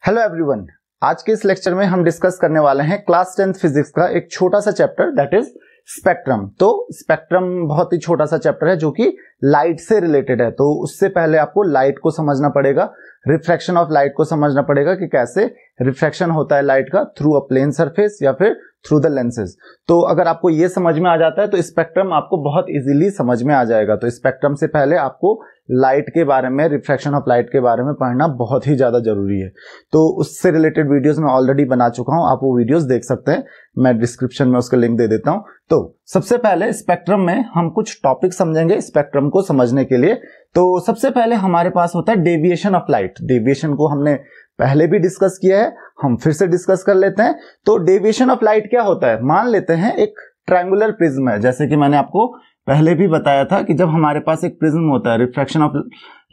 Hello everyone, आज के इस लेक्चर में हम डिस्कस करने वाले हैं क्लास 10th फिजिक्स का एक छोटा सा चैप्टर दैट इज स्पेक्ट्रम। तो स्पेक्ट्रम बहुत ही छोटा सा चैप्टर है जो कि लाइट से रिलेटेड है। तो उससे पहले आपको लाइट को समझना पड़ेगा, रिफ्रैक्शन ऑफ लाइट को समझना पड़ेगा कि कैसे रिफ्रैक्शन होता है लाइट का थ्रू अ प्लेन सरफेस या फिर थ्रू द लेंसेज। तो अगर आपको ये समझ में आ जाता है तो स्पेक्ट्रम आपको बहुत इजीली समझ में आ जाएगा। तो स्पेक्ट्रम से पहले आपको लाइट के बारे में, रिफ्रैक्शन ऑफ लाइट के बारे में पढ़ना बहुत ही ज्यादा जरूरी है। तो उससे रिलेटेड वीडियोस मैं ऑलरेडी बना चुका हूं, आप वो वीडियोस देख सकते हैं, मैं डिस्क्रिप्शन में उसका लिंक दे देता हूं। तो सबसे पहले स्पेक्ट्रम में हम कुछ टॉपिक समझेंगे स्पेक्ट्रम को समझने के लिए। तो सबसे पहले हमारे पास होता है डेविएशन ऑफ लाइट। डेविएशन को हमने पहले भी डिस्कस किया है, हम फिर से डिस्कस कर लेते हैं। तो डेविएशन ऑफ लाइट क्या होता है? मान लेते हैं एक ट्रायंगुलर प्रिज्म है, जैसे कि मैंने आपको पहले भी बताया था कि जब हमारे पास एक प्रिज्म होता है, refraction of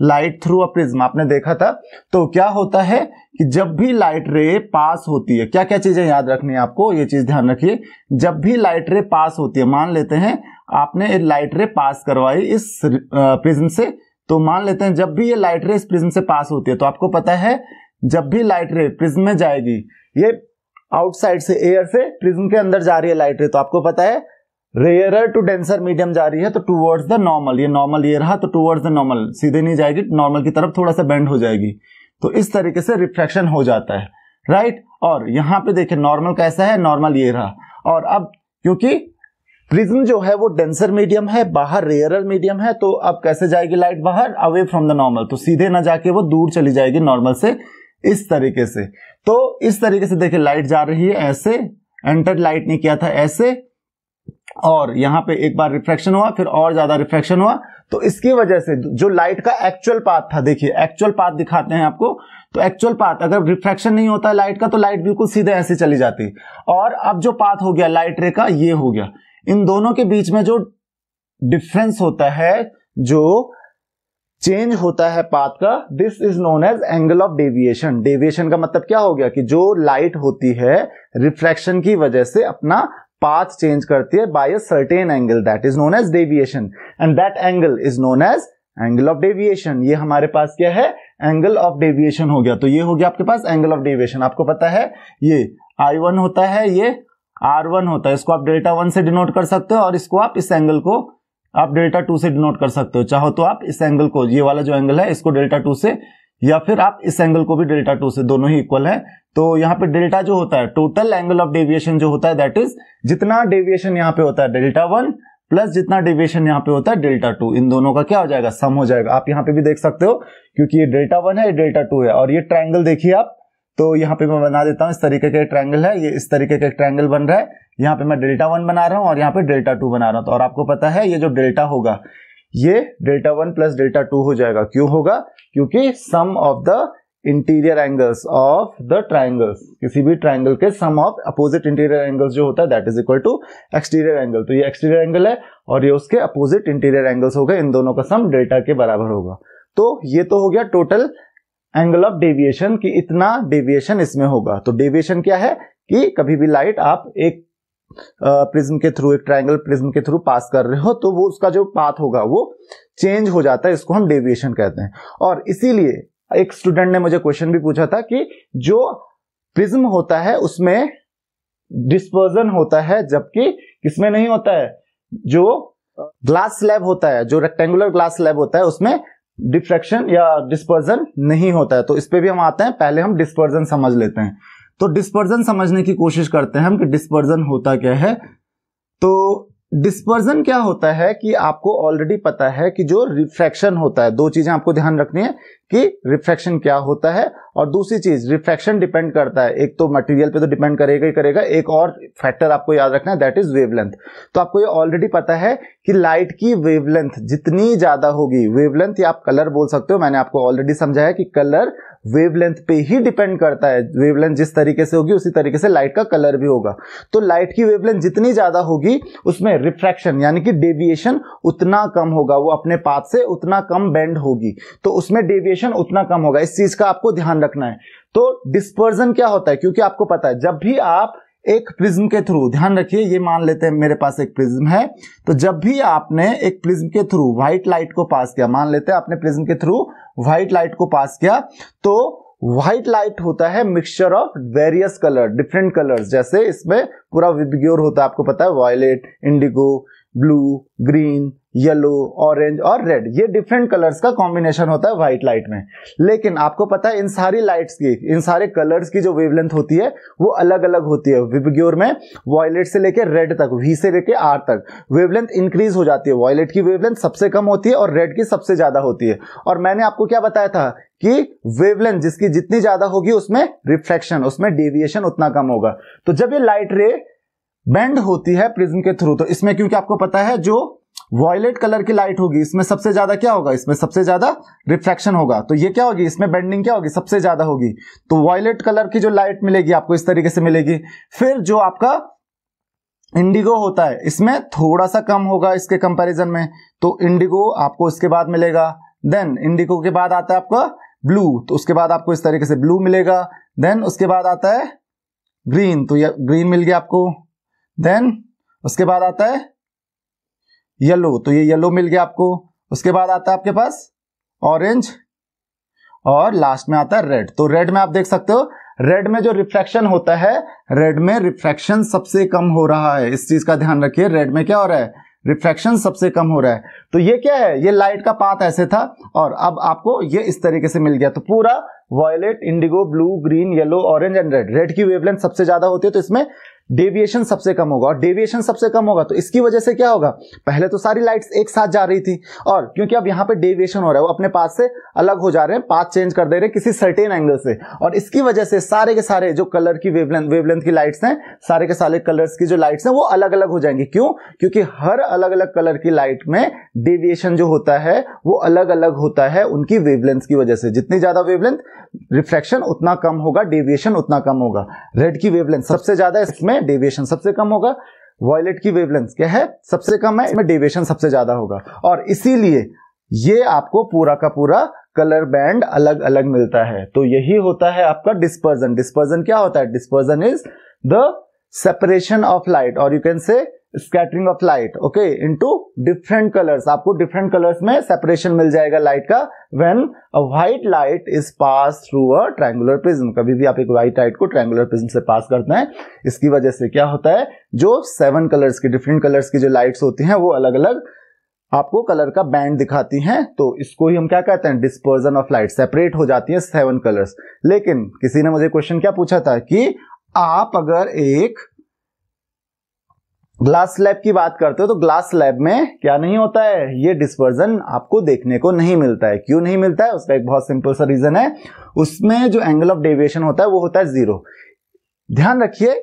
light through a prism आपने देखा था, तो क्या होता है कि जब भी लाइट रे पास होती है, क्या क्या चीजें याद रखनी है आपको, ये चीज ध्यान रखिए। जब भी लाइट रे पास होती है, मान लेते हैं आपने लाइट रे पास करवाई इस प्रिज्म से, तो मान लेते हैं जब भी ये लाइट रे इस प्रिज्म से पास होती है, तो आपको पता है जब भी लाइट रे प्रिज्म में जाएगी, ये आउटसाइड से, एयर से प्रिज्म के अंदर जा रही है लाइट रे, तो आपको पता है रेयरर टू डेंसर मीडियम जा रही है, तो टूवर्ड्स द नॉर्मल, ये नॉर्मल ये रहा, तो टूवर्ड्स द नॉर्मल, सीधे नहीं जाएगी, नॉर्मल की तरफ थोड़ा सा बेंड हो जाएगी। तो इस तरीके से रिफ्रैक्शन हो जाता है, राइट। और यहां पे देखिए नॉर्मल कैसा है, नॉर्मल ये रहा। और अब क्योंकि प्रिज्म जो है वो डेंसर मीडियम है, बाहर रेयरर मीडियम है, तो अब कैसे जाएगी लाइट बाहर, अवे फ्रॉम द नॉर्मल, तो सीधे ना जाके वो दूर चली जाएगी नॉर्मल से, इस तरीके से। तो इस तरीके से देखिए लाइट जा रही है ऐसे, एंटर लाइट ने किया था ऐसे, और यहां पे एक बार रिफ्रैक्शन हुआ, फिर और ज्यादा रिफ्रैक्शन हुआ, तो इसकी वजह से जो लाइट का एक्चुअल पाथ था, देखिए एक्चुअल पाथ दिखाते हैं आपको, तो एक्चुअल पाथ अगर रिफ्रैक्शन नहीं होता लाइट का तो लाइट बिल्कुल सीधे ऐसे चली जाती। और अब जो पाथ हो गया लाइट रे का, ये हो गया, इन दोनों के बीच में जो डिफरेंस होता है, जो चेंज होता है पाथ का, this is known as angle of deviation. Deviation का मतलब क्या हो गया कि जो लाइट होती है रिफ्रैक्शन की वजह से अपना पाथ चेंज करती है by a certain angle, that is known as deviation, and that angle is known as angle of deviation. ये हमारे पास क्या है, एंगल ऑफ डेविएशन हो गया। तो ये हो गया आपके पास एंगल ऑफ डेविएशन। आपको पता है ये I1 होता है, ये R1 होता है, इसको आप डेल्टा 1 से डिनोट कर सकते हो, और इसको आप इस एंगल को आप डेल्टा 2 से डिनोट कर सकते हो। चाहो तो आप इस एंगल को, ये वाला जो एंगल है, इसको डेल्टा 2 से, या फिर आप इस एंगल को भी डेल्टा 2 से, दोनों ही इक्वल है। तो यहाँ पे डेल्टा जो होता है, टोटल एंगल ऑफ डेविएशन जो होता है, दैट इज जितना डेविएशन यहाँ पे होता है डेल्टा 1 प्लस जितना डेविएशन यहाँ पे होता है डेल्टा 2, इन दोनों का क्या हो जाएगा, सम हो जाएगा। आप यहाँ पे भी देख सकते हो, क्योंकि ये डेल्टा 1 है, ये डेल्टा 2 है, और ये ट्रायंगल देखिए आप, तो यहाँ पे मैं बना देता हूँ, इस तरीके का ट्रायंगल है, ये इस तरीके का ट्रायंगल बन रहा है, यहाँ पे मैं डेल्टा 1 बना रहा हूँ और यहाँ पे डेल्टा 2 बना रहा हूँ। तो और आपको पता है ये जो डेल्टा होगा, ये डेल्टा 1 प्लस डेल्टा 2 हो जाएगा। क्यों होगा? क्योंकि sum of the interior angles of the triangles, किसी भी ट्रायंगल के sum of opposite interior angles जो होता है, that is equal to exterior angle. तो ये एक्सटीरियर एंगल है और ये उसके अपोजिट इंटीरियर एंगल्स हो गए, इन दोनों का सम डेल्टा के बराबर होगा। तो ये तो हो गया टोटल एंगल ऑफ डेविएशन कि इतना डेविएशन इसमें होगा। तो डेविएशन क्या है कि कभी भी लाइट आप एक प्रिज्म के थ्रू, एक ट्रायंगल प्रिज्म के थ्रू पास कर रहे हो, तो वो उसका जो पाथ होगा वो चेंज हो जाता है, इसको हम डेविएशन कहते हैं। और इसीलिए एक स्टूडेंट ने मुझे क्वेश्चन भी पूछा था कि जो प्रिज्म होता है उसमें डिस्पर्जन होता है, जबकि किसमें नहीं होता है, जो ग्लास स्लैब होता है, जो रेक्टेंगुलर ग्लास स्लैब होता है, उसमें डिफ्रैक्शन या डिस्पर्जन नहीं होता है। तो इस पे भी हम आते हैं, पहले हम डिस्पर्जन समझ लेते हैं। तो डिस्पर्जन समझने की कोशिश करते हैं हम कि डिस्पर्जन होता क्या है। तो डिस्पर्जन क्या होता है कि आपको ऑलरेडी पता है कि जो रिफ्रैक्शन होता है, दो चीजें आपको ध्यान रखनी है कि रिफ्रैक्शन क्या होता है, और दूसरी चीज रिफ्रैक्शन डिपेंड करता है, एक तो मटेरियल पे तो डिपेंड करेगा ही करेगा, एक और फैक्टर आपको याद रखना है, दैट इज वेवलेंथ। तो आपको ये ऑलरेडी पता है कि लाइट की वेवलेंथ जितनी ज्यादा होगी, वेवलेंथ या आप कलर बोल सकते हो, मैंने आपको ऑलरेडी समझाया कि कलर वेवलेंथ पे ही डिपेंड करता है, वेवलेंथ जिस तरीके से होगी उसी तरीके से लाइट का कलर भी होगा। तो लाइट की वेवलेंथ जितनी ज्यादा होगी उसमें रिफ्रैक्शन यानी कि डेविएशन उतना कम होगा, वो अपने पाथ से उतना कम बेंड होगी, तो उसमें डेविएशन उतना कम होगा। इस चीज का आपको ध्यान रखना है। तो डिस्पर्जन क्या होता है, क्योंकि आपको पता है जब भी आप एक प्रिज्म के थ्रू, ध्यान रखिए, ये मान लेते हैं मेरे पास एक प्रिज्म है, तो जब भी आपने एक प्रिज्म के थ्रू व्हाइट लाइट को पास किया, मान लेते हैं आपने प्रिज्म के थ्रू व्हाइट लाइट को पास किया, तो व्हाइट लाइट होता है mixture of various colour, different colours, जैसे इसमें पूरा विबग्योर होता है, आपको पता है, violet, indigo, blue, green, yellow, orange और रेड, ये डिफरेंट कलर्स का कॉम्बिनेशन होता है व्हाइट लाइट में। लेकिन आपको पता है इन सारी लाइट्स की, इन सारे कलर्स की जो वेवलेंथ होती है वो अलग अलग होती है। विबग्योर में वायलेट से लेकर रेड तक, वी से लेकर आर तक वेवलेंथ इंक्रीज हो जाती है। वायलेट की वेवलेंथ सबसे कम होती है और रेड की सबसे ज्यादा होती है। और मैंने आपको क्या बताया था कि वेवलेंथ जिसकी जितनी ज्यादा होगी उसमें रिफ्रैक्शन, उसमें डेविएशन उतना कम होगा। तो जब ये लाइट रे बेंड होती है प्रिज्म के थ्रू, तो इसमें क्योंकि आपको पता है जो वॉयलेट कलर की लाइट होगी इसमें सबसे ज्यादा क्या होगा, इसमें सबसे ज्यादा रिफ्रैक्शन होगा। तो ये क्या होगी, इसमें बेंडिंग क्या होगी, सबसे ज्यादा होगी। तो वॉयलेट कलर की जो लाइट मिलेगी आपको इस तरीके से मिलेगी। फिर जो आपका इंडिगो होता है इसमें थोड़ा सा कम होगा इसके कंपैरिजन में, तो इंडिगो आपको इसके बाद मिलेगा। देन इंडिगो के बाद आता है आपका ब्लू, तो उसके बाद आपको इस तरीके से ब्लू मिलेगा। देन उसके बाद आता है ग्रीन, तो ये ग्रीन मिल गया आपको। देन उसके बाद आता है येलो, तो ये येलो मिल गया आपको। उसके बाद आता है आपके पास ऑरेंज और लास्ट में आता है रेड। तो रेड में आप देख सकते हो, रेड में जो रिफ्रैक्शन होता है, रेड में रिफ्रैक्शन सबसे कम हो रहा है। इस चीज का ध्यान रखिए, रेड में क्या हो रहा है, रिफ्रैक्शन सबसे कम हो रहा है। तो ये क्या है, ये लाइट का पाथ ऐसे था और अब आपको ये इस तरीके से मिल गया। तो पूरा violet, indigo, blue, green, yellow, orange and red, red की वेवलेंथ सबसे ज्यादा होती है तो इसमें डेविएशन सबसे कम होगा। और डेविएशन सबसे कम होगा तो इसकी वजह से क्या होगा, पहले तो सारी लाइट्स एक साथ जा रही थी और क्योंकि अब यहां पे डेविएशन हो रहा है, वो अपने पाथ से अलग हो जा रहे हैं, पाथ चेंज कर दे रहे हैं किसी सर्टेन एंगल से, और इसकी वजह से सारे के सारे जो कलर की वेवलेंथ की लाइट्स हैं, सारे के सारे कलर्स की जो लाइट्स हैं वो अलग अलग हो जाएंगी। क्यों, क्योंकि हर अलग अलग कलर की लाइट में डेविएशन जो होता है वो अलग अलग होता है उनकी वेवलेंथ की वजह से। जितनी ज्यादा वेवलेंथ, रिफ्रैक्शन उतना कम होगा, डेविएशन उतना कम होगा। रेड की वेवलेंथ सबसे ज्यादा है, इसमें डेविएशन सबसे कम होगा। वॉयलेट की वेवलेंथ क्या है, सबसे कम है, इसमें डेविएशन सबसे ज्यादा होगा। और इसीलिए ये आपको पूरा का पूरा कलर बैंड अलग अलग मिलता है। तो यही होता है आपका डिस्पर्जन। डिस्पर्जन क्या होता है, dispersion is the separation of light और you can say scattering of light, okay, into different colours. आपको डिफरेंट कलर्स में सेपरेशन मिल जाएगा लाइट का when a white light is pass through a triangular prism. कभी भी आप एक व्हाइट लाइट को ट्रायंगुलर प्रिज्म से पास करते हैं, इसकी वजह से क्या होता है, जो 7 कलर्स की, डिफरेंट कलर्स की जो लाइट्स होती हैं वो अलग अलग आपको कलर का बैंड दिखाती हैं। तो इसको ही हम क्या कहते हैं, डिस्पर्जन ऑफ लाइट। सेपरेट हो जाती है 7 कलर्स। लेकिन किसी ने मुझे क्वेश्चन क्या पूछा था कि आप अगर एक ग्लास स्लैब की बात करते हो तो ग्लास स्लैब में क्या नहीं होता है, ये डिस्पर्जन आपको देखने को नहीं मिलता है। क्यों नहीं मिलता है, उसका एक बहुत सिंपल सा रीजन है, उसमें जो एंगल ऑफ डेविएशन होता है वो होता है 0। ध्यान रखिए,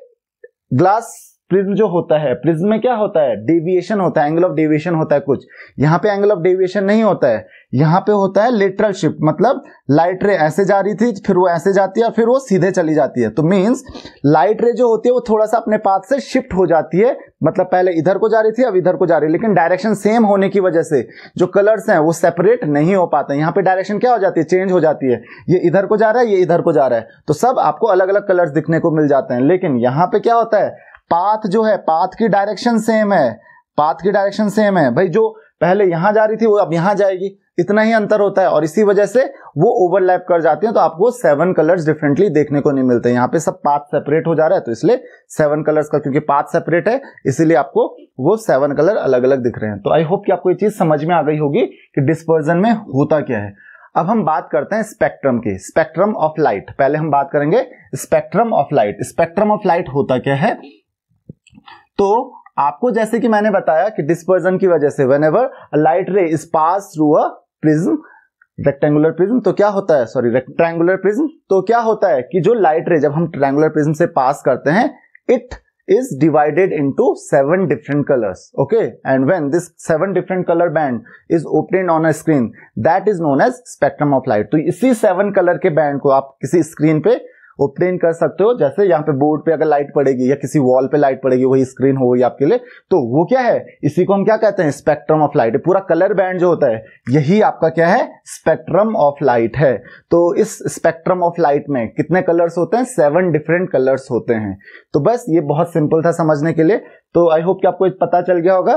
ग्लास प्रिज्म जो होता है, प्रिज्म में क्या होता है, डेविएशन होता है, एंगल ऑफ डेविएशन होता है कुछ। यहां पे एंगल ऑफ डेविएशन नहीं होता है, यहां पे होता है लेटरल शिफ्ट। मतलब लाइट रे ऐसे जा रही थी, फिर वो ऐसे जाती है और फिर वो सीधे चली जाती है। तो मींस लाइट रे जो होती है वो थोड़ा सा अपने पाथ से शिफ्ट हो जाती है। मतलब पहले इधर को जा रही थी, अब इधर को जा रही है, लेकिन डायरेक्शन सेम होने की वजह से जो कलर्स हैं वो सेपरेट नहीं हो पाते। यहाँ पे डायरेक्शन क्या हो जाती है, चेंज हो जाती है। ये इधर को जा रहा है, ये इधर को जा रहा है, तो सब आपको अलग अलग कलर्स दिखने को मिल जाते हैं। लेकिन यहाँ पे क्या होता है, पाथ जो है, पाथ की डायरेक्शन सेम है, पाथ की डायरेक्शन सेम है भाई। जो पहले यहां जा रही थी वो अब यहां जाएगी, इतना ही अंतर होता है और इसी वजह से वो ओवरलैप कर जाती हैं। तो आपको 7 कलर्स डिफरेंटली देखने को नहीं मिलते। यहाँ पे सब पाथ सेपरेट हो जा रहा है तो इसलिए 7 कलर्स का, क्योंकि पाथ सेपरेट है इसीलिए आपको वो 7 कलर अलग अलग दिख रहे हैं। तो आई होप कि आपको ये चीज समझ में आ गई होगी कि डिस्पर्जन में होता क्या है। अब हम बात करते हैं स्पेक्ट्रम की, स्पेक्ट्रम ऑफ लाइट। पहले हम बात करेंगे spectrum of light. Spectrum of light होता क्या है, तो आपको जैसे कि मैंने बताया कि डिस्पर्जन की वजह से व्हेनेवर लाइट रे is pass through a prism, rectangular prism, तो क्या होता है, सॉरी रेक्टेंगुलर प्रिज्म, तो क्या होता है कि जो लाइट रे जब हम ट्रायंगुलर प्रिज्म से पास करते हैं, it is divided into 7 different colors, okay, and when this 7 different color band is obtained on a screen, that is known as spectrum of light। तो इसी 7 कलर के बैंड को आप किसी स्क्रीन पे ऑब्टेन कर सकते हो। जैसे यहाँ पे बोर्ड पे अगर लाइट पड़ेगी या किसी वॉल पे लाइट पड़ेगी, वही स्क्रीन होगी आपके लिए, तो वो क्या है, इसी को हम क्या कहते हैं, स्पेक्ट्रम ऑफ लाइट। पूरा कलर बैंड जो होता है यही आपका क्या है, स्पेक्ट्रम ऑफ लाइट है। तो इस स्पेक्ट्रम ऑफ लाइट में कितने कलर्स होते हैं, 7 डिफरेंट कलर्स होते हैं। तो बस ये बहुत सिंपल था समझने के लिए। तो आई होप कि आपको पता चल गया होगा,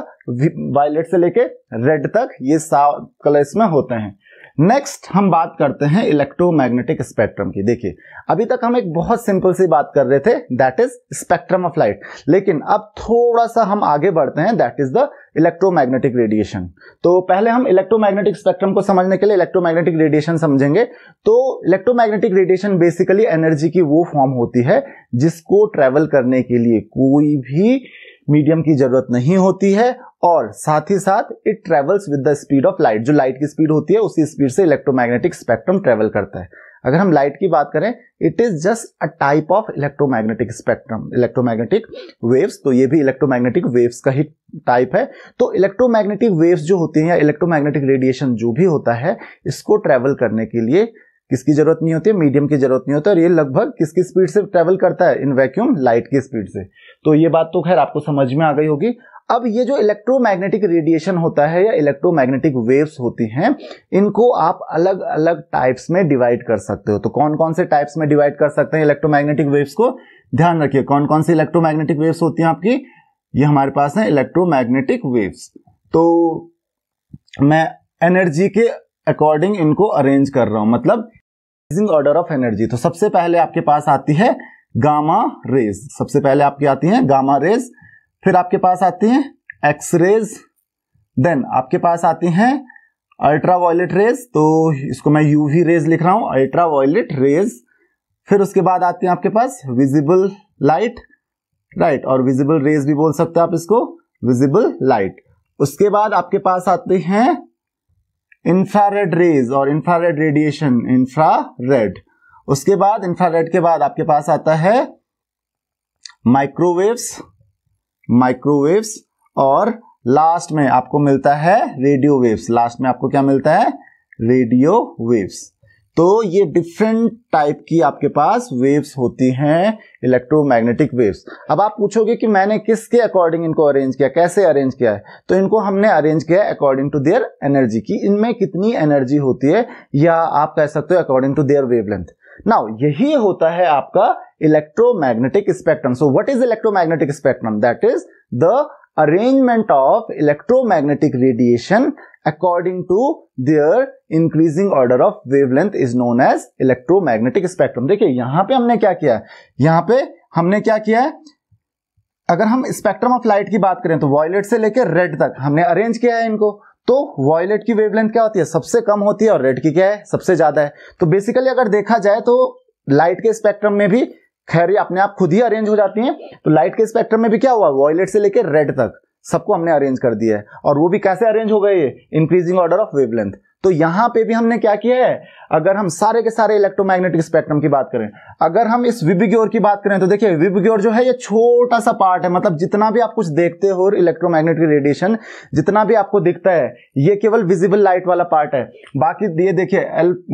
वायलेट से लेके रेड तक ये 7 कलर्स में होते हैं। नेक्स्ट हम बात करते हैं इलेक्ट्रोमैग्नेटिक स्पेक्ट्रम की। देखिए अभी तक हम एक बहुत सिंपल सी बात कर रहे थे, that is spectrum of light, लेकिन अब थोड़ा सा हम आगे बढ़ते हैं, that is the electromagnetic radiation. तो पहले हम इलेक्ट्रोमैग्नेटिक स्पेक्ट्रम को समझने के लिए इलेक्ट्रोमैग्नेटिक रेडिएशन समझेंगे। तो इलेक्ट्रोमैग्नेटिक रेडिएशन बेसिकली एनर्जी की वो फॉर्म होती है जिसको ट्रेवल करने के लिए कोई भी मीडियम की जरूरत नहीं होती है, और साथ ही साथ it travels with the speed of light. जो लाइट की स्पीड होती है उसी स्पीड से इलेक्ट्रोमैग्नेटिक स्पेक्ट्रम ट्रेवल करता है। अगर हम लाइट की बात करें, it is just a type of electromagnetic spectrum, electromagnetic waves. तो ये भी इलेक्ट्रोमैग्नेटिक वेव्स का ही टाइप है। तो इलेक्ट्रोमैग्नेटिक वेव्स जो होती हैं या इलेक्ट्रोमैग्नेटिक रेडिएशन जो भी होता है, इसको ट्रेवल करने के लिए किसकी जरूरत नहीं होती है, मीडियम की जरूरत नहीं होती है। और ये लगभग किसकी स्पीड से ट्रेवल करता है, इन वैक्यूम लाइट की स्पीड से। तो ये बात तो खैर आपको समझ में आ गई होगी। अब ये जो इलेक्ट्रोमैग्नेटिक रेडिएशन होता है या इलेक्ट्रोमैग्नेटिक वेव्स होती हैं, इनको आप अलग अलग टाइप्स में डिवाइड कर सकते हो। तो कौन कौन से टाइप्स में डिवाइड कर सकते हैं इलेक्ट्रोमैग्नेटिक वेव्स को, ध्यान रखिए कौन कौन सी इलेक्ट्रोमैग्नेटिक वेव्स होती हैं आपकी। ये हमारे पास है इलेक्ट्रोमैग्नेटिक वेव्स। तो मैं एनर्जी के अकॉर्डिंग इनको अरेंज कर रहा हूं, मतलब ऑर्डर ऑफ एनर्जी। तो सबसे पहले आपके पास आती है गामा रेज, सबसे पहले आपकी आती है गामा रेज, फिर आपके पास आती हैं एक्स रेज, देन आपके पास आती हैं अल्ट्रावायलेट रेज, तो इसको मैं यूवी रेज लिख रहा हूं, अल्ट्रावायलेट रेज। फिर उसके बाद आती है आपके पास विजिबल लाइट, राइट, और विजिबल रेज भी बोल सकते हैं आप इसको, विजिबल लाइट। उसके बाद आपके पास आते हैं इंफ्रारेड रेज और इंफ्रारेड रेडिएशन, इंफ्रारेड। उसके बाद इंफ्रारेड के बाद आपके पास आता है माइक्रोवेव्स, माइक्रोवेव्स, और लास्ट में आपको मिलता है रेडियो वेव्स। लास्ट में आपको क्या मिलता है, रेडियो वेव्स। तो ये डिफरेंट टाइप की आपके पास वेव्स होती हैं, इलेक्ट्रोमैग्नेटिक वेव्स। अब आप पूछोगे कि मैंने किसके अकॉर्डिंग इनको अरेंज किया, कैसे अरेंज किया है। तो इनको हमने अरेंज किया अकॉर्डिंग टू देयर एनर्जी, की इनमें कितनी एनर्जी होती है, या आप कह सकते हो according to their wavelength. Now यही होता है आपका electromagnetic spectrum. So what is electromagnetic spectrum, that is the arrangement of electromagnetic radiation according to their increasing order of wavelength is known as electromagnetic spectrum। देखिए यहां पे हमने क्या किया है, यहां पे हमने क्या किया है, अगर हम स्पेक्ट्रम ऑफ लाइट की बात करें तो वॉयलेट से लेकर रेड तक हमने अरेंज किया है इनको। तो वॉयलेट की वेवलेंथ क्या होती है, सबसे कम होती है, और रेड की क्या है, सबसे ज्यादा है। तो बेसिकली अगर देखा जाए तो लाइट के स्पेक्ट्रम में भी खैर ये अपने आप खुद ही अरेंज हो जाती हैं। तो लाइट के स्पेक्ट्रम में भी क्या हुआ, वॉयलेट से लेकर रेड तक सबको हमने अरेंज कर दिया है, और वो भी कैसे अरेंज हो गए, इंक्रीजिंग ऑर्डर ऑफ वेवलेंथ। तो यहां पे भी हमने क्या किया है, अगर हम सारे के सारे इलेक्ट्रोमैग्नेटिक स्पेक्ट्रम की बात करें, अगर हम इस विबिग्योर की बात करें तो देखिए विबिग्योर जो है ये छोटा सा पार्ट है, मतलब जितना भी आप कुछ देखते हो इलेक्ट्रोमैग्नेटिक रेडिएशन जितना भी आपको दिखता है ये केवल विजिबल लाइट वाला पार्ट है। बाकी ये देखिए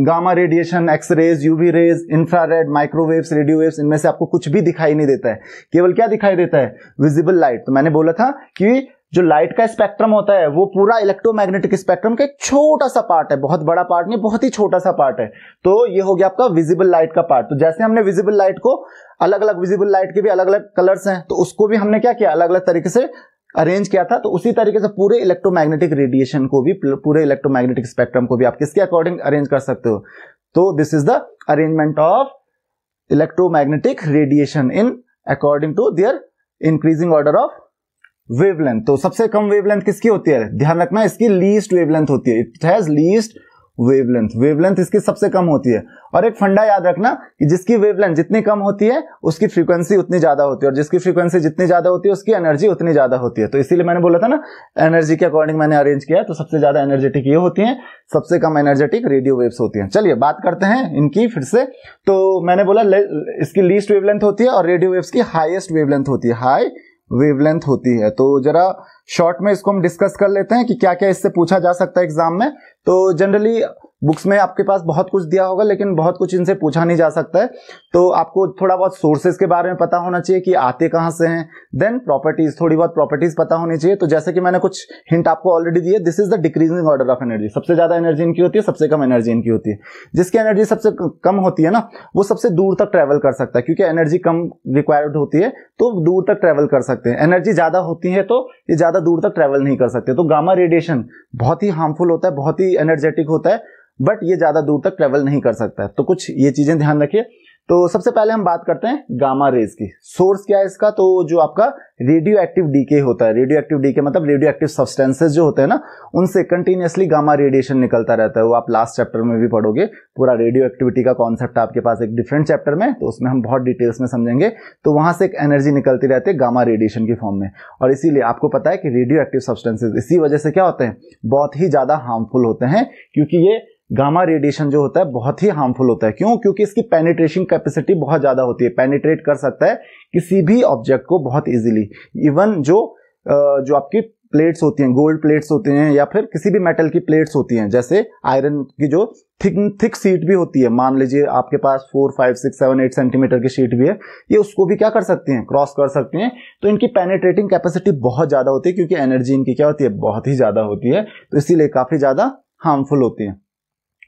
gamma radiation, X rays, UV rays, infrared, microwaves, radio waves, इनमें से आपको कुछ भी दिखाई नहीं देता है, केवल क्या दिखाई देता है, विजिबल लाइट। तो मैंने बोला था कि जो लाइट का स्पेक्ट्रम होता है वो पूरा इलेक्ट्रोमैग्नेटिक स्पेक्ट्रम का एक छोटा सा पार्ट है, बहुत बड़ा पार्ट नहीं, बहुत ही छोटा सा पार्ट है। तो ये हो गया आपका विजिबल लाइट का पार्ट। तो जैसे हमने विजिबल लाइट को अलग अलग, विजिबल लाइट के भी अलग अलग कलर्स हैं, तो उसको भी हमने क्या किया, अलग अलग तरीके से अरेंज किया था। तो उसी तरीके से पूरे इलेक्ट्रोमैग्नेटिक रेडिएशन को भी, पूरे इलेक्ट्रोमैग्नेटिक स्पेक्ट्रम को भी आप किसके अकॉर्डिंग अरेंज कर सकते हो। तो this is the arrangement of electromagnetic radiation in according to their increasing order of wavelength. तो सबसे कम वेवलेंथ किसकी होती है, ध्यान रखना इसकी लीस्ट वेवलेंथ होती है, it has least wavelength, wavelength इसकी सबसे कम होती है। और एक फंडा याद रखना कि जिसकी वेवलेंथ जितनी कम होती है उसकी फ्रीक्वेंसी उतनी ज्यादा होती है, और जिसकी फ्रीक्वेंसी जितनी ज्यादा होती है उसकी एनर्जी उतनी ज्यादा होती है। तो इसीलिए मैंने बोला था ना एनर्जी के अकॉर्डिंग मैंने अरेंज किया। तो सबसे ज्यादा एनर्जेटिक ये होती हैं, सबसे कम एनर्जेटिक रेडियो वेव्स होती हैं। चलिए बात करते हैं इनकी फिर से। तो मैंने बोला इसकी लीस्ट वेवलेंथ होती है और रेडियो वेव्स की हाईएस्ट वेवलेंथ होती है, हाई वेवलेंथ होती है। तो जरा शॉर्ट में इसको हम डिस्कस कर लेते हैं कि क्या क्या इससे पूछा जा सकता है एग्जाम में। तो जनरली बुक्स में आपके पास बहुत कुछ दिया होगा, लेकिन बहुत कुछ इनसे पूछा नहीं जा सकता है। तो आपको थोड़ा बहुत सोर्सेज के बारे में पता होना चाहिए कि आते कहां से हैं, देन प्रॉपर्टीज, थोड़ी बहुत प्रॉपर्टीज पता होनी चाहिए। तो जैसे कि मैंने कुछ हिंट आपको ऑलरेडी दिए, this is the decreasing order of energy. सबसे ज्यादा एनर्जी इनकी होती है, सबसे कम एनर्जी इनकी होती है। जिसकी एनर्जी सबसे कम होती है ना, वो सबसे दूर तक ट्रेवल कर सकता है, क्योंकि एनर्जी कम रिक्वायर्ड होती है तो दूर तक ट्रेवल कर सकते हैं। एनर्जी ज्यादा होती है तो ये ज्यादा दूर तक ट्रेवल नहीं कर सकते। तो गामा रेडिएशन बहुत ही हार्मफुल होता है, बहुत ही एनर्जेटिक होता है, बट ये ज्यादा दूर तक ट्रेवल नहीं कर सकता है। तो कुछ ये चीजें ध्यान रखिए। तो सबसे पहले हम बात करते हैं गामा रेज की। सोर्स क्या है इसका, तो जो आपका रेडियो एक्टिव डीके होता है, रेडियो एक्टिव डीके मतलब रेडियो एक्टिव सब्सटेंसेस जो होते हैं ना, उनसे कंटिन्यूअसली गामा रेडिएशन निकलता रहता है। वो आप लास्ट चैप्टर में भी पढ़ोगे, पूरा रेडियो एक्टिविटी का कॉन्सेप्ट आपके पास एक डिफरेंट चैप्टर में, तो उसमें हम बहुत डिटेल्स में समझेंगे। तो वहां से एक एनर्जी निकलती रहती है गामा रेडिएशन की फॉर्म में, और इसीलिए आपको पता है कि रेडियो एक्टिव सब्सटेंसेस इसी वजह से क्या होते हैं, बहुत ही ज्यादा हार्मफुल होते हैं, क्योंकि ये गामा रेडिएशन जो होता है बहुत ही हार्मफुल होता है। क्यों? क्योंकि इसकी पेनिट्रेशन कैपेसिटी बहुत ज्यादा होती है, पेनिट्रेट कर सकता है किसी भी ऑब्जेक्ट को बहुत इजीली। इवन जो आपकी प्लेट्स होती हैं, गोल्ड प्लेट्स होती हैं, या फिर किसी भी मेटल की प्लेट्स होती हैं, जैसे आयरन की जो थिक शीट भी होती है, मान लीजिए आपके पास 4, 5, 6, 7, 8 सेंटीमीटर की शीट भी है, ये उसको भी क्या कर सकती हैं, क्रॉस कर सकती हैं। तो इनकी पेनिट्रेटिंग कैपेसिटी बहुत ज्यादा होती है, क्योंकि एनर्जी इनकी क्या होती है, बहुत ही ज्यादा होती है, तो इसीलिए काफी ज्यादा हार्मफुल होती है।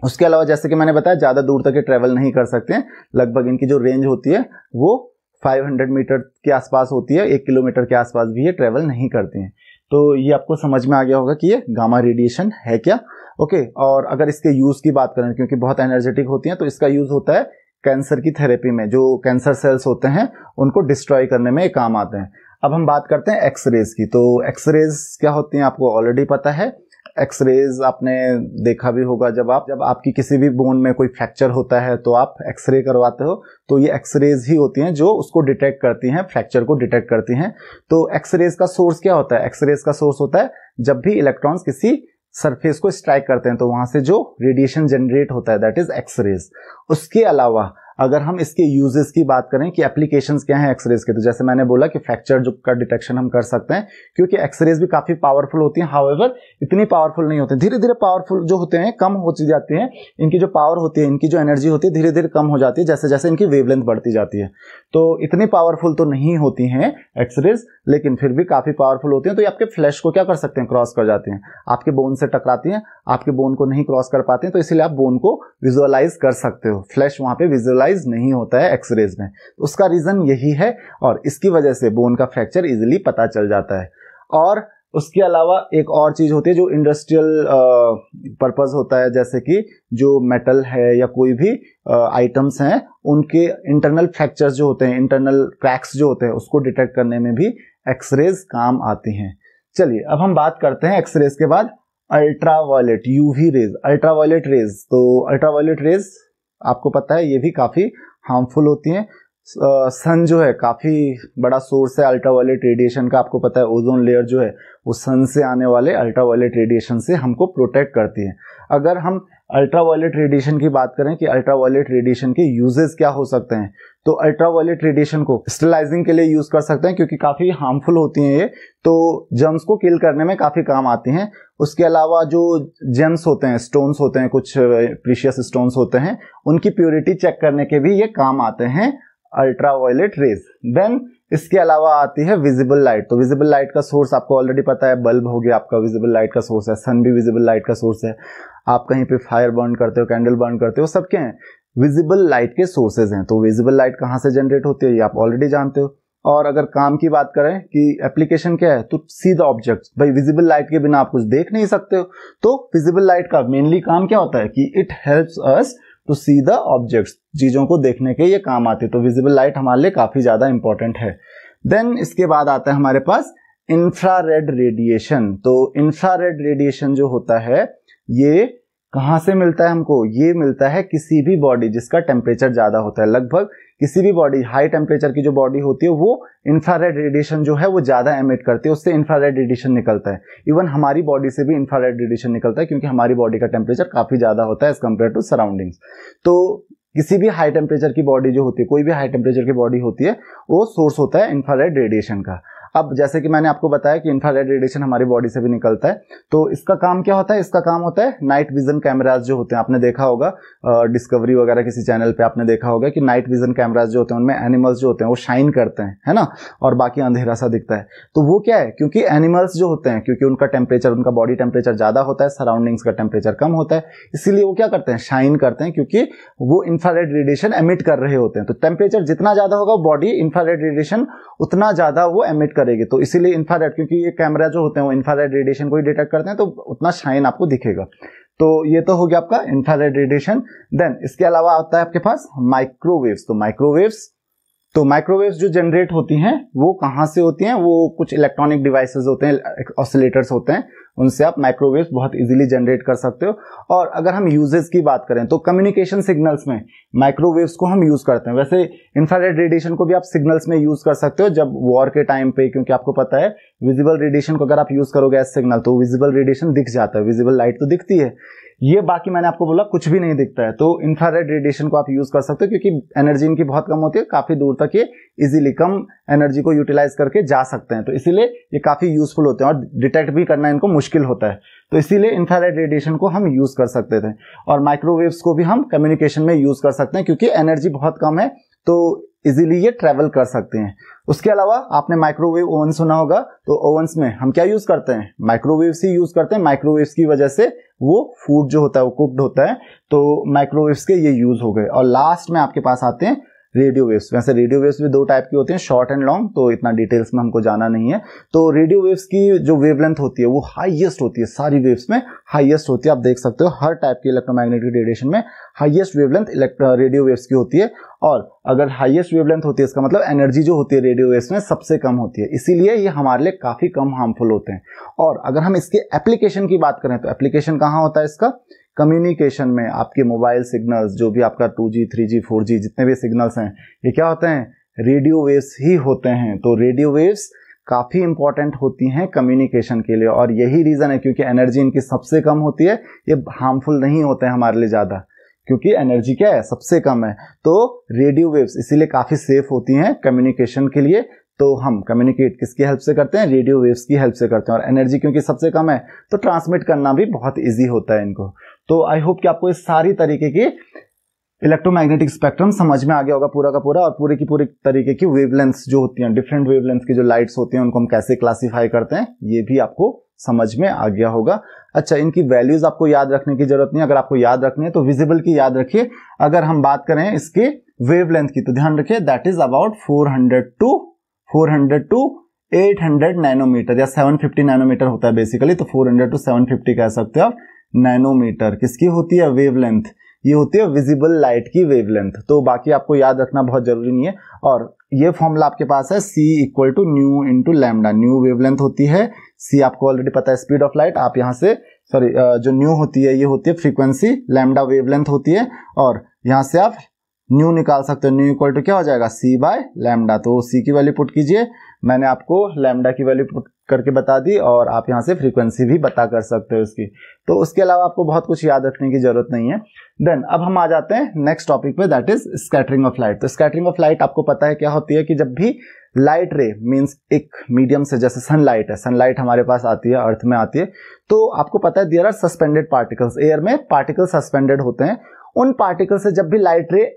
उसके अलावा जैसे कि मैंने बताया, ज्यादा दूर तक ये ट्रेवल नहीं कर सकते हैं। लगभग इनकी जो रेंज होती है वो 500 मीटर के आसपास होती है, 1 किलोमीटर के आसपास भी ये ट्रेवल नहीं करती हैं। तो ये आपको समझ में आ गया होगा कि ये गामा रेडिएशन है क्या। ओके, और अगर इसके यूज की बात करें, क्योंकि बहुत एनर्जेटिक होती हैं, तो इसका यूज होता है कैंसर की थेरेपी में। जो कैंसर सेल्स होते हैं उनको डिस्ट्रॉय करने में काम आते हैं। अब हम बात करते हैं एक्सरेज की। तो एक्सरेज क्या होती हैं आपको ऑलरेडी पता है। एक्सरेज आपने देखा भी होगा, जब आपकी किसी भी बोन में कोई फ्रैक्चर होता है तो आप एक्सरे करवाते हो, तो ये एक्सरेज ही होती हैं जो उसको डिटेक्ट करती हैं, फ्रैक्चर को डिटेक्ट करती हैं। तो एक्सरेज का सोर्स क्या होता है, एक्सरेज का सोर्स होता है जब भी इलेक्ट्रॉन्स किसी सरफेस को स्ट्राइक करते हैं तो वहां से जो रेडिएशन जनरेट होता है, दैट इज एक्सरेज। उसके अलावा अगर हम इसके यूजेस की बात करें कि एप्लीकेशंस क्या हैं एक्सरेज के, तो जैसे मैंने बोला कि फ्रैक्चर जो का डिटेक्शन हम कर सकते हैं, क्योंकि एक्सरेज भी काफी पावरफुल होती हैं। हाउएवर इतनी पावरफुल नहीं होती, धीरे धीरे पावरफुल जो होते हैं कम हो जाती हैं। इनकी जो पावर होती है, इनकी जो एनर्जी होती है, धीरे धीरे कम हो जाती है जैसे जैसे इनकी वेवलेंथ बढ़ती जाती है। तो इतनी पावरफुल तो नहीं होती हैं एक्सरेज, लेकिन फिर भी काफी पावरफुल होती हैं। तो ये आपके फ्लैश को क्या कर सकते हैं, क्रॉस कर जाती हैं, आपके बोन से टकराती हैं, आपके बोन को नहीं क्रॉस कर पाती हैं, तो इसीलिए आप बोन को विजुअलाइज कर सकते हो। फ्लैश वहां पे विजुअलाइज नहीं होता है एक्सरेज में, तो उसका रीजन यही है, और इसकी वजह से बोन का फ्रैक्चर इजीली पता चल जाता है। और उसके अलावा एक और चीज होती है जो इंडस्ट्रियल पर्पस होता है, जैसे कि जो मेटल है या कोई भी आइटम्स हैं, उनके इंटरनल फ्रैक्चर्स जो होते हैं, इंटरनल क्रैक्स जो होते हैं, उसको डिटेक्ट करने में भी एक्सरेज काम आती हैं। चलिए अब हम बात करते हैं एक्सरेज के बाद ultraviolet, UV rays, ultraviolet rays. तो अल्ट्रावायलेट रेज आपको पता है ये भी काफी हार्मफुल होती हैं। सन जो है काफी बड़ा सोर्स है अल्ट्रावायलेट रेडिएशन का, आपको पता है ओजोन लेयर जो है वो सन से आने वाले अल्ट्रावायलेट रेडिएशन से हमको प्रोटेक्ट करती है। अगर हम अल्ट्रावायलेट रेडिएशन की बात करें कि अल्ट्रावायलेट रेडिएशन के यूजेस क्या हो सकते हैं, तो अल्ट्रावायलेट रेडिएशन को स्टेरिलाइजिंग के लिए यूज कर सकते हैं, क्योंकि काफी हार्मफुल होती हैं ये, तो जर्म्स को किल करने में काफी काम आती हैं। उसके अलावा जो जेम्स होते हैं, स्टोन्स होते हैं, कुछ प्रीशियस स्टोन्स होते हैं, उनकी प्योरिटी चेक करने के भी ये काम आते हैं अल्ट्रावायलेट रेज। देन इसके अलावा आती है विजिबल लाइट। तो विजिबल लाइट का सोर्स आपको ऑलरेडी पता है, बल्ब हो गया आपका विजिबल लाइट का सोर्स है, सन भी विजिबल लाइट का सोर्स है। आप कहीं पे फायर बर्न करते हो, कैंडल बर्न करते हो, सब क्या है, विजिबल लाइट के सोर्सेज हैं। तो विजिबल लाइट कहाँ से जनरेट होती है ये आप ऑलरेडी जानते हो। और अगर काम की बात करें कि एप्लीकेशन क्या है, तो सी द ऑब्जेक्ट, भाई विजिबल लाइट के बिना आप कुछ देख नहीं सकते हो, तो विजिबल लाइट का मेनली काम क्या होता है कि it helps us to see the objects, चीजों को देखने के ये काम आते हैं। तो विजिबल लाइट हमारे लिए काफी ज्यादा इंपॉर्टेंट है। देन इसके बाद आता है हमारे पास इंफ्रारेड रेडिएशन। तो इंफ्रारेड रेडिएशन जो होता है ये कहां से मिलता है हमको, ये मिलता है किसी भी बॉडी जिसका टेम्परेचर ज्यादा होता है। लगभग किसी भी बॉडी, हाई टेम्परेचर की जो बॉडी होती है वो इंफ्रारेड रेडिएशन जो है वो ज्यादा एमिट करती है, उससे इंफ्रारेड रेडिएशन निकलता है। इवन हमारी बॉडी से भी इंफ्रारेड रेडिएशन निकलता है, क्योंकि हमारी बॉडी का टेम्परेचर काफी ज्यादा होता है एज कम्पेयर टू सराउंडिंग्स। तो किसी भी हाई टेम्परेचर की बॉडी जो होती है, कोई भी हाई टेम्परेचर की बॉडी होती है, वो सोर्स होता है इंफ्रारेड रेडिएशन का। अब जैसे कि मैंने आपको बताया कि इंफ्रारेड रेडिएशन हमारी बॉडी से भी निकलता है, तो इसका काम क्या होता है, इसका काम होता है नाइट विजन कैमराज जो होते हैं, आपने देखा होगा डिस्कवरी वगैरह किसी चैनल पे आपने देखा होगा कि नाइट विजन कैमराज जो होते हैं उनमें एनिमल्स जो होते हैं वो शाइन करते हैं, है ना, और बाकी अंधेरा सा दिखता है। तो वो क्या है, क्योंकि एनिमल्स जो होते हैं, क्योंकि उनका टेम्परेचर, उनका बॉडी टेम्परेचर ज्यादा होता है, सराउंडिंग्स का टेम्परेचर कम होता है, इसीलिए वो क्या करते हैं, शाइन करते हैं, क्योंकि वो इंफ्रारेड रेडिएशन एमिट कर रहे होते हैं। तो टेम्परेचर जितना ज्यादा होगा बॉडी इंफ्रारेड रेडिएशन उतना ज्यादा वो एमिट करेगी। तो इसीलिए इंफ्रारेड, क्योंकि ये कैमरा जो होते हैं वो इंफ्रारेड रेडिएशन को ही डिटेक्ट करते हैं, तो उतना शाइन आपको दिखेगा। तो ये तो हो गया आपका इंफ्रारेड रेडिएशन। देन इसके अलावा आता है आपके पास माइक्रोवेव्स। तो माइक्रोवेव्स जो जनरेट होती हैं वो कहाँ से होती हैं, वो कुछ इलेक्ट्रॉनिक डिवाइसेस होते हैं, ऑसिलेटर्स होते हैं, उनसे आप माइक्रोवेव्स बहुत इजीली जनरेट कर सकते हो। और अगर हम यूजेस की बात करें तो कम्युनिकेशन सिग्नल्स में माइक्रोवेव्स को हम यूज करते हैं। वैसे इंफ्रारेड रेडिएशन को भी आप सिग्नल्स में यूज कर सकते हो जब वॉर के टाइम पे, क्योंकि आपको पता है विजिबल रेडिएशन को अगर आप यूज करोगे एज सिग्नल तो विजिबल रेडिएशन दिख जाता है, विजिबल लाइट तो दिखती है, ये बाकी मैंने आपको बोला कुछ भी नहीं दिखता है। तो इंफ्रारेड रेडिएशन को आप यूज कर सकते हो क्योंकि एनर्जी इनकी बहुत कम होती है, काफी दूर तक ये इजीली कम एनर्जी को यूटिलाइज करके जा सकते हैं, तो इसीलिए ये काफी यूजफुल होते हैं और डिटेक्ट भी करना इनको मुश्किल होता है, तो इसीलिए इंफ्रारेड रेडिएशन को हम यूज कर सकते थे। और माइक्रोवेव्स को भी हम कम्युनिकेशन में यूज कर सकते हैं क्योंकि एनर्जी बहुत कम है तो इजीली ये ट्रेवल कर सकते हैं। उसके अलावा आपने माइक्रोवेव ओवन सुना होगा, तो ओवन्स में हम क्या यूज करते हैं, माइक्रोवेव्स ही यूज करते हैं। माइक्रोवेव्स की वजह से वो फूड जो होता है वो कुक्ड होता है, तो माइक्रोवेव्स के ये यूज हो गए। और लास्ट में आपके पास आते हैं रेडियो वेव्स। वैसे रेडियो वेव्स भी दो टाइप की होती हैं, शॉर्ट एंड लॉन्ग, तो इतना डिटेल्स में हमको जाना नहीं है। तो रेडियो वेव्स की जो वेवलेंथ होती है वो हाईएस्ट होती है, सारी वेव्स में हाईएस्ट होती है। आप देख सकते हो हर टाइप की इलेक्ट्रोमैग्नेटिक रेडिएशन में हाईएस्ट वेवलेंथ रेडियो वेव्स की होती है। और अगर हाईएस्ट वेवलेंथ होती है इसका मतलब एनर्जी जो होती है रेडियो वेव्स में सबसे कम होती है, इसीलिए ये हमारे लिए काफी कम हार्मफुल होते हैं। और अगर हम इसके एप्लीकेशन की बात करें तो एप्लीकेशन कहाँ होता है इसका, कम्युनिकेशन में। आपके मोबाइल सिग्नल्स जो भी आपका 2G 3G 4G जितने भी सिग्नल्स हैं ये क्या होते हैं, रेडियो वेव्स ही होते हैं। तो रेडियो वेव्स काफी इंपॉर्टेंट होती हैं कम्युनिकेशन के लिए, और यही रीजन है क्योंकि एनर्जी इनकी सबसे कम होती है, ये हार्मफुल नहीं होते हैं हमारे लिए ज्यादा, क्योंकि एनर्जी क्या है सबसे कम है। तो रेडियो वेव्स इसीलिए काफी सेफ होती हैं कम्युनिकेशन के लिए। तो हम कम्युनिकेट किसकी हेल्प से करते हैं, रेडियो वेव्स की हेल्प से करते हैं। और एनर्जी क्योंकि सबसे कम है तो ट्रांसमिट करना भी बहुत इजी होता है इनको। तो आई होप कि आपको इस सारी तरीके की इलेक्ट्रोमैग्नेटिक स्पेक्ट्रम समझ में आ गया होगा पूरा का पूरा, और पूरे की पूरी तरीके की वेवलेंथ्स जो होती हैं, डिफरेंट वेवलेंथ्स की जो लाइट्स होती हैं उनको हम कैसे क्लासिफाई करते हैं ये भी आपको समझ में आ गया होगा। अच्छा, इनकी वैल्यूज आपको याद रखने की जरूरत नहीं, अगर आपको याद रखनी है तो विजिबल की याद रखिए। अगर हम बात करें इसके वेवलेंथ की तो ध्यान रखिए that is about 400 to 800 nanometre या 750 नैनोमीटर होता है बेसिकली, तो 400 टू 750 कह सकते हो आप नैनोमीटर। किसकी होती है वेवलेंथ, ये होती है विजिबल लाइट की वेवलेंथ। तो बाकी आपको याद रखना बहुत जरूरी नहीं है। और ये फॉर्मूला आपके पास है C equal to nu into lambda. Nu wavelength होती है, C आपको ऑलरेडी पता है स्पीड ऑफ लाइट, आप यहाँ से जो न्यू होती है ये होती है फ्रीक्वेंसी, लैम्डा वेवलेंथ होती है, और यहाँ से आप न्यू निकाल सकते हो। न्यू इक्वल टू क्या हो जाएगा, C बाय लैम्डा। तो C की वैल्यू पुट कीजिए, मैंने आपको लैम्डा की वैल्यू पुट करके बता दी, और आप यहाँ से फ्रीक्वेंसी भी पता कर सकते हो इसकी। तो उसके अलावा आपको बहुत कुछ याद रखने की जरूरत नहीं है। देन अब हम आ जाते हैं नेक्स्ट टॉपिक पे, that is scattering of light. तो स्कैटरिंग ऑफ लाइट आपको पता है क्या होती है कि जब भी लाइट रे मींस एक मीडियम से, जैसे सनलाइट है, सनलाइट हमारे पास आती है, अर्थ में आती है, तो आपको पता है there are suspended particles, air में पार्टिकल सस्पेंडेड होते हैं। उन पार्टिकल से जब भी लाइट रे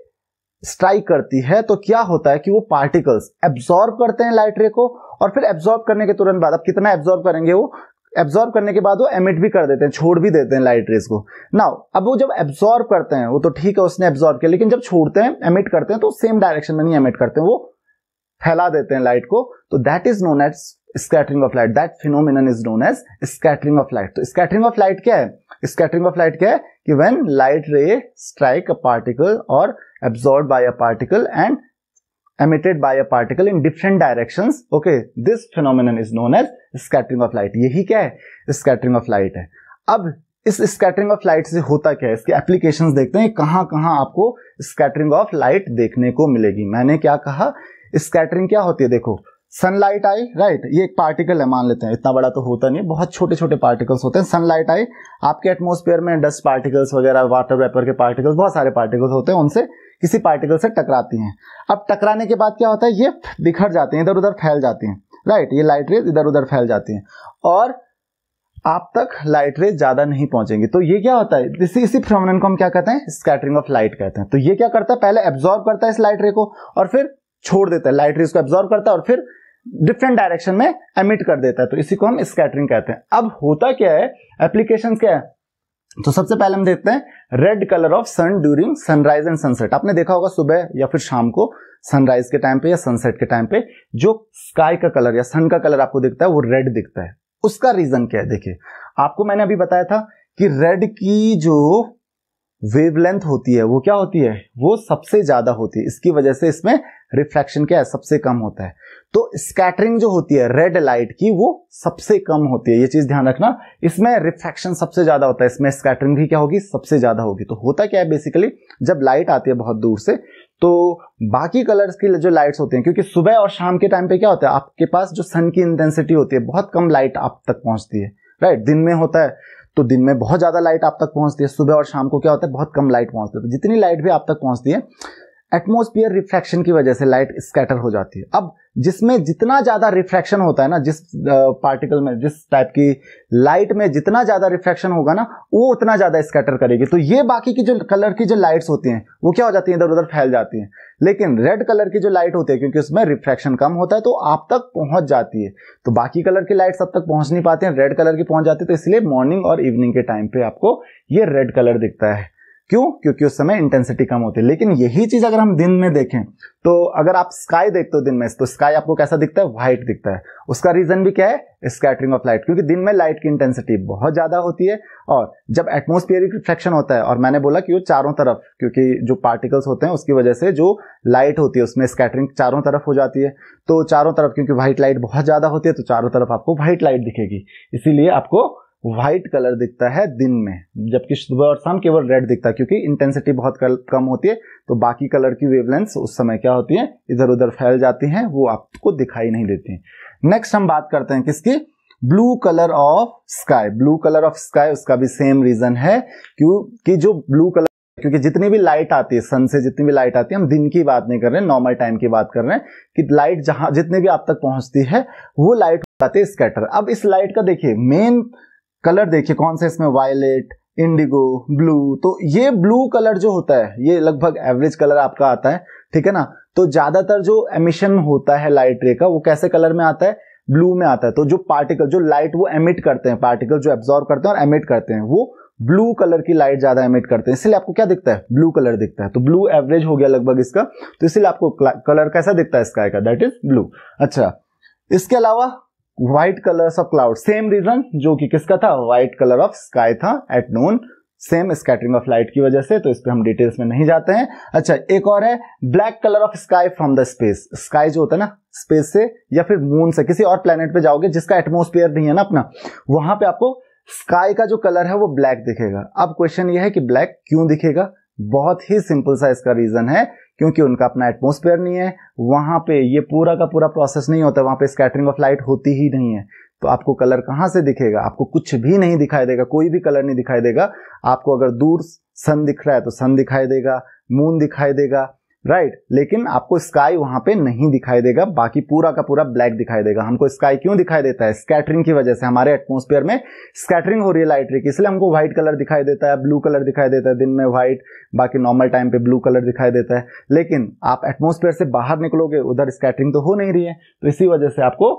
स्ट्राइक करती है तो क्या होता है कि वो पार्टिकल्स एब्जॉर्ब करते हैं लाइट रे को, और फिर एब्जॉर्ब करने के तुरंत बाद, अब कितना एब्जॉर्ब करेंगे, वो एब्जॉर्ब करने के बाद वो एमिट भी कर देते हैं, छोड़ भी देते हैं लाइट रेज को। नाउ अब वो जब एब्जॉर्ब करते हैं वो तो ठीक है उसने एब्जॉर्ब किया, लेकिन जब छोड़ते हैं एमिट करते हैं तो सेम डायरेक्शन में नहीं एमिट करते हैं, वो फैला देते हैं लाइट को। तो that is known as scattering of light, that phenomenon is known as scattering of light. तो स्कैटरिंग ऑफ लाइट क्या है, स्कैटरिंग ऑफ लाइट क्या है कि when light ray strike a particle और absorbed by a particle and emitted by a particle in different directions, okay, this phenomenon is known as scattering of light। यही क्या है, scattering of light है। अब इस scattering of light से होता क्या है, इसके एप्लीकेशंस देखते हैं, कहां कहां आपको scattering of light देखने को मिलेगी। मैंने क्या कहा, scattering क्या होती है, देखो सनलाइट आई, राइट, ये एक पार्टिकल है, मान लेते हैं, इतना बड़ा तो होता नहीं है, बहुत छोटे छोटे पार्टिकल्स होते हैं। सनलाइट आई, आपके एटमॉस्फेयर में डस्ट पार्टिकल्स वगैरह, वाटर वेपर के पार्टिकल्स, बहुत सारे पार्टिकल्स होते हैं, उनसे किसी पार्टिकल से टकराती हैं। अब टकराने के बाद क्या होता है, ये बिखर जाती हैं, इधर उधर फैल जाती हैं, राइट, ये लाइट रेज इधर उधर फैल जाती हैं और आप तक लाइट रेज ज्यादा नहीं पहुंचेंगी। तो ये क्या होता है, इसी फिनोमेनन को हम क्या कहते हैं, स्कैटरिंग ऑफ लाइट कहते हैं। तो ये क्या करता है, पहले एब्जॉर्ब करता है इस लाइट रे को और फिर छोड़ देता है, लाइट रेज को एब्जॉर्ब करता है और फिर डिफरेंट डायरेक्शन में एमिट कर देता है। तो इसी को हम स्कैटरिंग कहते हैं। अब होता क्या है, एप्लीकेशंस क्या है, तो सबसे पहले हम देखते हैं red colour of sun during sunrise and sunset. आपने देखा होगा सुबह या फिर शाम को सनराइज के टाइम पे या सनसेट के टाइम पे जो स्काई का कलर या सन का कलर आपको दिखता है वो रेड दिखता है। उसका रीजन क्या है, देखिए आपको मैंने अभी बताया था कि रेड की जो वेवलेंथ होती है वो क्या होती है, वो सबसे ज्यादा होती है। इसकी वजह से इसमें रिफ्रैक्शन क्या है, सबसे कम होता है। तो स्कैटरिंग जो होती है रेड लाइट की वो सबसे कम होती है, ये चीज ध्यान रखना। इसमें रिफ्रैक्शन सबसे ज्यादा होता है, इसमें स्कैटरिंग भी क्या होगी, सबसे ज्यादा होगी। तो होता क्या है बेसिकली, जब लाइट आती है बहुत दूर से तो बाकी कलर्स की जो लाइट्स होती हैं, क्योंकि सुबह और शाम के टाइम पे क्या होता है, आपके पास जो सन की इंटेंसिटी होती है बहुत कम लाइट आप तक पहुंचती है, राइट। दिन में होता है तो दिन में बहुत ज्यादा लाइट आप तक पहुंचती है, सुबह और शाम को क्या होता है, बहुत कम लाइट पहुंचती है। तो जितनी लाइट भी आप तक पहुंचती है, एटमॉस्फेयर रिफ्रैक्शन की वजह से लाइट स्कैटर हो जाती है। अब जिसमें जितना ज्यादा रिफ्रैक्शन होता है ना, जिस पार्टिकल में, जिस टाइप की लाइट में जितना ज्यादा रिफ्रैक्शन होगा ना, वो उतना ज्यादा स्कैटर करेगी। तो ये बाकी की जो कलर की जो लाइट्स होती हैं वो क्या हो जाती हैं, इधर उधर फैल जाती हैं। लेकिन रेड कलर की जो लाइट होती है, क्योंकि उसमें रिफ्रैक्शन कम होता है तो आप तक पहुंच जाती है। तो बाकी कलर की लाइट्स अब तक पहुंच नहीं पाती हैं, रेड कलर की पहुंच जाती है। तो इसलिए मॉर्निंग और इवनिंग के टाइम पे आपको ये रेड कलर दिखता है। क्यों? क्योंकि उस समय इंटेंसिटी कम होती है। लेकिन यही चीज अगर हम दिन में देखें तो अगर आप स्काई देखते हो दिन में, तो स्काई आपको कैसा दिखता है, व्हाइट दिखता है। उसका रीजन भी क्या है, स्कैटरिंग ऑफ लाइट, क्योंकि दिन में लाइट की इंटेंसिटी बहुत ज्यादा होती है। और जब एटमॉस्फेरिक रिफ्लेक्शन होता है, और मैंने बोला कि वो चारों तरफ, क्योंकि जो पार्टिकल्स होते हैं उसकी वजह से जो लाइट होती है उसमें स्कैटरिंग चारों तरफ हो जाती है। तो चारों तरफ क्योंकि व्हाइट लाइट बहुत ज्यादा होती है तो चारों तरफ आपको व्हाइट लाइट दिखेगी, इसीलिए आपको व्हाइट कलर दिखता है दिन में। जबकि सुबह और शाम केवल रेड दिखता है, क्योंकि इंटेंसिटी बहुत कम होती है। तो बाकी कलर की वेवलेंथ्स उस समय क्या होती है, इधर उधर फैल जाती हैं, वो आपको दिखाई नहीं देती हैं। नेक्स्ट हम बात करते हैं किसकी, blue colour of sky. Blue colour of sky, उसका भी सेम रीजन है, क्योंकि जो ब्लू कलर, क्योंकि जितनी भी लाइट आती है सन से, जितनी भी लाइट आती है, हम दिन की बात नहीं कर रहे हैं, नॉर्मल टाइम की बात कर रहे हैं, कि लाइट जहां जितनी भी आप तक पहुंचती है वो लाइट हो जाती है स्कैटर। अब इस लाइट का देखिए मेन कलर देखिए कौन से, इसमें वायलेट, इंडिगो, ब्लू। तो ये ब्लू कलर जो होता है ये लगभग एवरेज कलर आपका आता है, ठीक है ना। तो ज्यादातर जो एमिशन होता है लाइट रे का वो कैसे कलर में आता है, ब्लू में आता है। तो जो पार्टिकल, जो लाइट वो एमिट करते हैं, पार्टिकल जो एब्जॉर्ब करते हैं और एमिट करते हैं, वो ब्लू कलर की लाइट ज्यादा एमिट करते हैं, इसलिए आपको क्या दिखता है, ब्लू कलर दिखता है। तो ब्लू एवरेज हो गया लगभग इसका, तो इसलिए आपको कलर कैसा दिखता है स्काई का, दैट इज ब्लू। अच्छा, इसके अलावा white colours of cloud, same reason जो कि किसका था, व्हाइट कलर ऑफ स्काई था at noon, same scattering of light की वजह से। तो इस पे हम डिटेल्स में नहीं जाते हैं। अच्छा, एक और है black colour of sky from the space. Sky जो होता है ना, स्पेस से या फिर मून से, किसी और प्लेनेट पे जाओगे जिसका एटमॉस्फेयर नहीं है ना अपना, वहां पे आपको स्काई का जो कलर है वो ब्लैक दिखेगा। अब क्वेश्चन ये है कि ब्लैक क्यों दिखेगा, बहुत ही सिंपल सा इसका रीजन है, क्योंकि उनका अपना एटमॉस्फेयर नहीं है, वहां पे ये पूरा का पूरा प्रोसेस नहीं होता, वहां पे स्कैटरिंग ऑफ लाइट होती ही नहीं है। तो आपको कलर कहां से दिखेगा, आपको कुछ भी नहीं दिखाई देगा, कोई भी कलर नहीं दिखाई देगा। आपको अगर दूर सन दिख रहा है तो सन दिखाई देगा, मून दिखाई देगा, राइट, लेकिन आपको स्काई वहां पे नहीं दिखाई देगा, बाकी पूरा का पूरा ब्लैक दिखाई देगा। हमको स्काई क्यों दिखाई देता है, स्कैटरिंग की वजह से, हमारे एटमॉस्फेयर में स्कैटरिंग हो रही है लाइट रे की, इसलिए हमको व्हाइट कलर दिखाई देता है, ब्लू कलर दिखाई देता है, दिन में व्हाइट, बाकी नॉर्मल टाइम पे ब्लू कलर दिखाई देता है। लेकिन आप एटमॉस्फेयर से बाहर निकलोगे, उधर स्कैटरिंग तो हो नहीं रही है, तो इसी वजह से आपको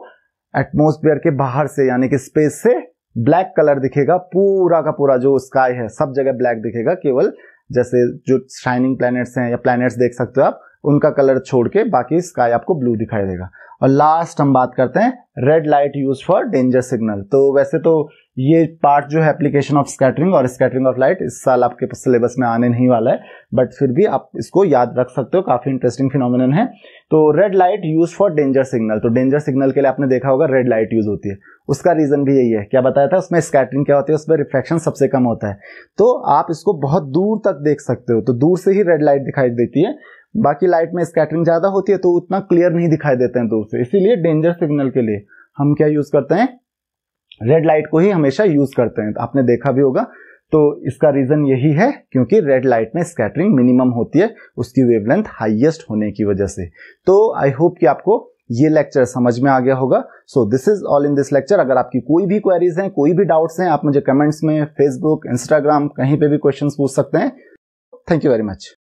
एटमॉस्फेयर के बाहर से यानी कि स्पेस से ब्लैक कलर दिखेगा। पूरा का पूरा जो स्काई है सब जगह ब्लैक दिखेगा, केवल जैसे जो शाइनिंग प्लैनेट्स हैं या प्लैनेट्स देख सकते हो आप, उनका कलर छोड़ के बाकी स्काई आपको ब्लू दिखाई देगा। और लास्ट हम बात करते हैं red light use for danger signal. तो वैसे तो ये पार्ट जो है एप्लीकेशन ऑफ स्कैटरिंग और स्कैटरिंग ऑफ लाइट इस साल आपके सिलेबस में आने नहीं वाला है, बट फिर भी आप इसको याद रख सकते हो, काफी इंटरेस्टिंग फिनोमिनन है। तो red light use for danger signal, तो डेंजर सिग्नल के लिए आपने देखा होगा रेड लाइट यूज होती है, उसका रीजन भी यही है। क्या बताया था, उसमें स्कैटरिंग क्या होती है, उसमें रिफ्लेक्शन सबसे कम होता है, तो आप इसको बहुत दूर तक देख सकते हो, तो दूर से ही रेड लाइट दिखाई देती है। बाकी लाइट में स्कैटरिंग ज्यादा होती है तो उतना क्लियर नहीं दिखाई देते हैं दूर से, इसीलिए डेंजर सिग्नल के लिए हम क्या यूज करते हैं, रेड लाइट को ही हमेशा यूज करते हैं। आपने देखा भी होगा, तो इसका रीजन यही है, क्योंकि रेड लाइट में स्कैटरिंग मिनिमम होती है, उसकी वेवलेंथ हाईएस्ट होने की वजह से। तो आई होप कि आपको ये लेक्चर समझ में आ गया होगा। So this is all in this lecture. अगर आपकी कोई भी क्वेरीज हैं, कोई भी डाउट्स हैं, आप मुझे कमेंट्स में, फेसबुक, इंस्टाग्राम, कहीं पे भी क्वेश्चंस पूछ सकते हैं। Thank you very much.